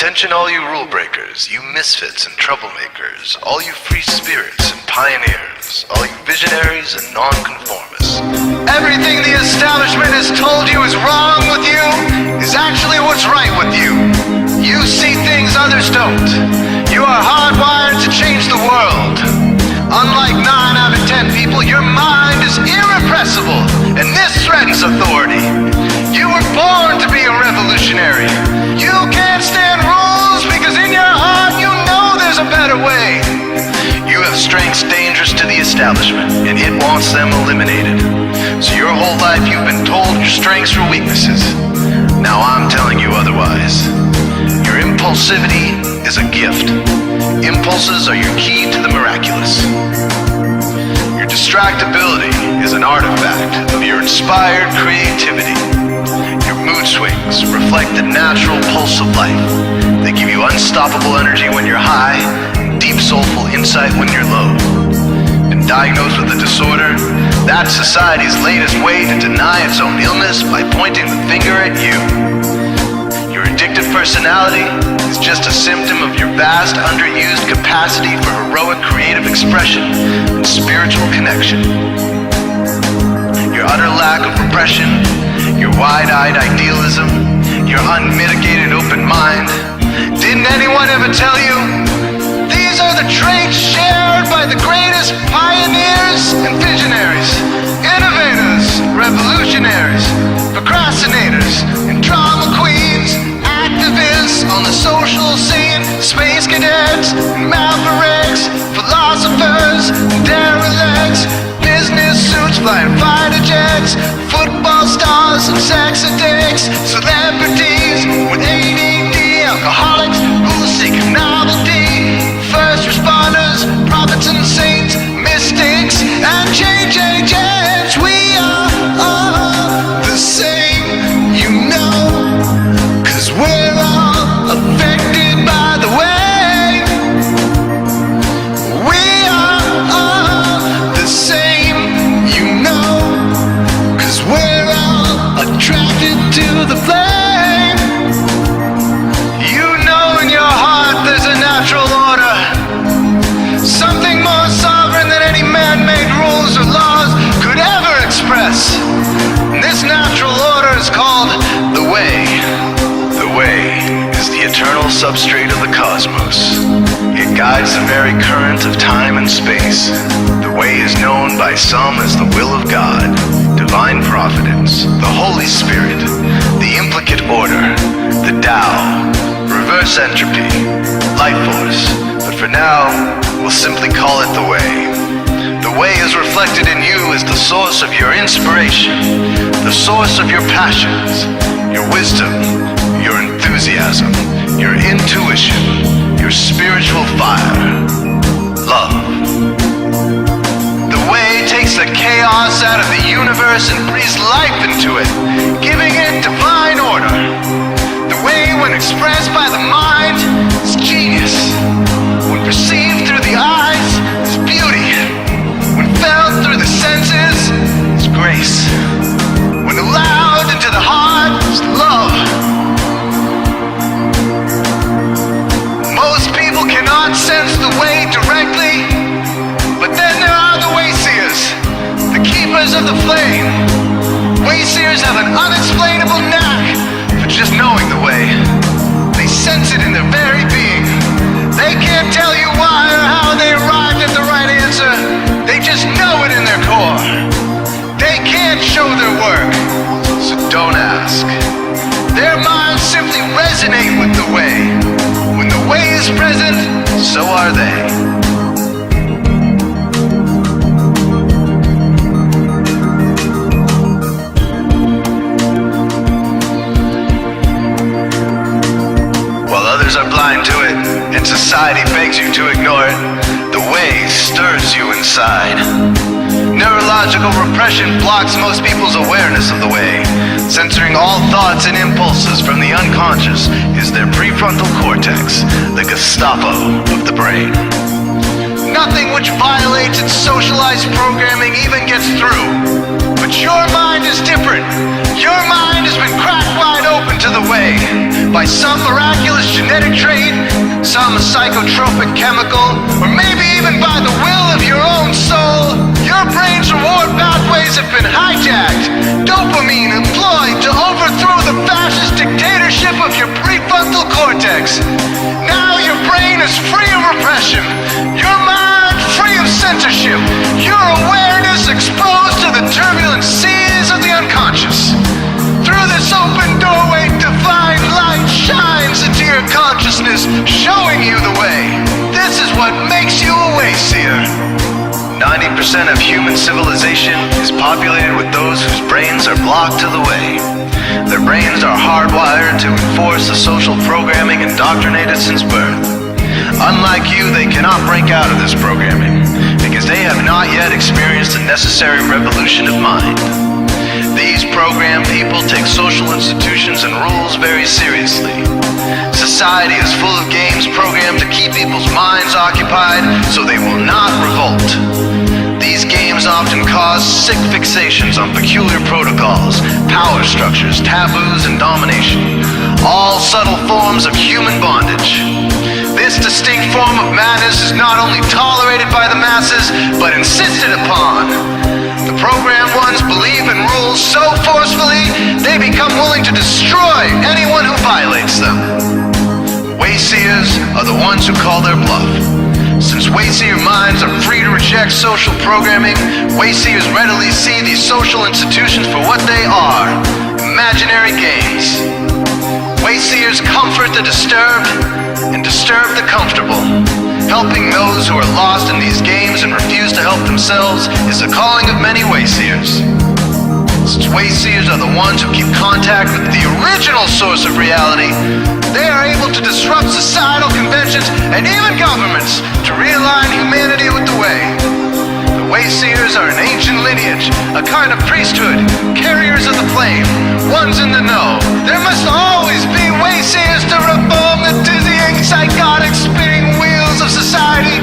Attention all you rule breakers, you misfits and troublemakers, all you free spirits and pioneers, all you visionaries and nonconformists. Everything the establishment has told you is wrong with you is actually what's right with you. You see things others don't. You are hardwired to change the world. Unlike 9 out of 10 people, your mind is irrepressible, and this threatens authority. You were born to be a revolutionary. You can't stand rules because in your heart you know there's a better way. You have strengths dangerous to the establishment, and it wants them eliminated. So your whole life you've been told your strengths were weaknesses. Now I'm telling you otherwise. Your impulsivity is a gift. Impulses are your key to the miraculous. Your distractibility is an artifact of your inspired creativity. Your mood swings reflect the natural pulse of life. They give you unstoppable energy when you're high, and deep soulful insight when you're low. And diagnosed with a disorder, that's society's latest way to deny its own illness by pointing the finger at you. Your addictive personality is just a symptom of your vast, underused capacity for heroic creative expression and spiritual connection. Your utter lack of repression, your wide-eyed idealism, your unmitigated open mind. Didn't anyone ever tell you? These are the traits shared by the greatest pioneers and visionaries, innovators, revolutionaries, procrastinators, and drama queens, activists on the social scene, space cadets, and mavericks, philosophers, and derelicts, business suits flying fighter jets, football stars and sex addicts, celebrities with ADD, alcoholics who seek novelty, first responders, prophets and saints, mystics and change agents. We are all the same, you know, 'cause we're all affected by the way. We are all the same, you know, 'cause we're all attracted to the flame. You know in your heart there's a natural order, something more sovereign than any man-made rules or laws could ever express. And this natural order is called the way. The way is the eternal substrate of the cosmos. It guides the very current of time and space. The way is known by some as the will of God, divine providence, the Holy Spirit, the implicate order, the Tao, reverse entropy, life force. But for now, we'll simply call it the way. The way is reflected in you as the source of your inspiration, the source of your passions, your wisdom, your enthusiasm, your intuition, your spiritual fire, love. The way takes the chaos out of the universe and breathes life into it, giving it divine order. The way, when expressed by the mind, is genius. When perceived through the eyes, is beauty. When felt through the senses, is grace. When allowed into the heart, is love. Most people cannot sense the way directly, but then there are the wayseers, the keepers of the flame. Wayseers have an unexplainable knack for just knowing the way. They sense it in their very being. They can't tell you why or how they arrived at the right answer. They just know it in their core. They can't show their work, so don't ask. Their minds simply resonate with the way. When the way is present, so are they. While others are blind to it, and society begs you to ignore it, the way stirs you inside. Neurological repression blocks most people's awareness of the way. Censoring all thoughts and impulses from the unconscious is their prefrontal cortex, the Gestapo of the brain. Nothing which violates its socialized programming even gets through. But your mind is different. Your mind has been cracked wide open to the way by some miraculous genetic genetic trait, some psychotropic chemical, or maybe even by the will of your own soul, your brain's reward pathways have been hijacked. Dopamine employed to overthrow the fascist dictatorship of your prefrontal cortex. Now your brain is free of repression, your mind free of censorship, your awareness exposed to the turbulent seas of the unconscious. Through this open doorway, divine light shines into your consciousness, showing you the way. This is what makes you a Wayseer. 90% of human civilization is populated with those whose brains are blocked to the way. Their brains are hardwired to enforce the social programming indoctrinated since birth. Unlike you, they cannot break out of this programming, because they have not yet experienced the necessary revolution of mind. These programmed people take social institutions and rules very seriously. Society is full of games programmed to keep people's minds occupied so they will not revolt. These games often cause sick fixations on peculiar protocols, power structures, taboos, and domination, all subtle forms of human bondage. This distinct form of madness is not only tolerated by the masses, but insisted upon. The programmed ones believe in rules so forcefully, they become willing to destroy anyone who violates them. Wayseers are the ones who call their bluff. Since Wayseer minds are free to reject social programming, Wayseers readily see these social institutions for what they are: imaginary games. Wayseers comfort the disturbed and disturb the comfortable. Helping those who are lost in these games and refuse to help themselves is the calling of many Wayseers. Since Wayseers are the ones who keep contact with the original source of reality, they are able to disrupt societal conventions and even governments to realign humanity with the way. The Wayseers are an ancient lineage, a kind of priesthood, carriers of the flame, ones in the know. There must always be Wayseers to reform the dizzying, psychotic, spinning wheels of society.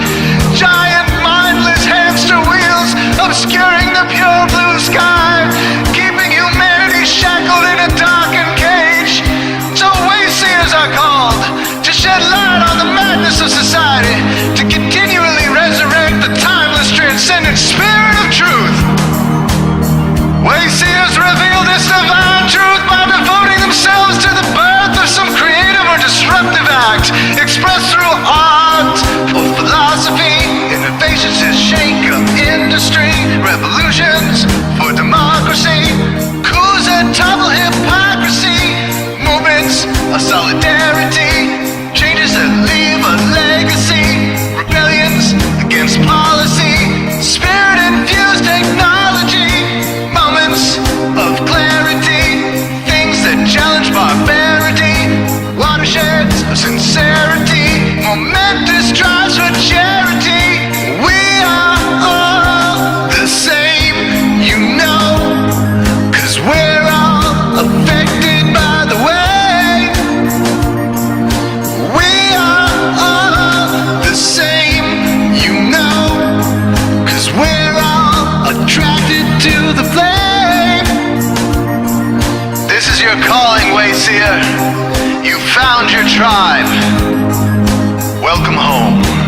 Giant, mindless hamster wheels obscuring the pure blue sky, keeping humanity shackled in a darkened cage. So Wayseers are called to shed light on the madness of society, to continually resurrect the timeless, transcendent spirit of truth. Wayseers reveal this divine truth by devoting themselves to the birth of some creative or disruptive act, expressed through art or philosophy. Innovations that shake up industry, revolutions for democracy, coups that topple hypocrisy, movements of solidarity, changes that leave a legacy, rebellions against policy, spirit-infused technology, moments of clarity, things that challenge barbarity, watersheds of sincerity, momentous drives for charity. We are all the same, you know, 'cause we're all affected by the way. We are all the same, you know, 'cause we're all attracted to the flame. This is your calling, Wayseer. You found your tribe. Welcome home.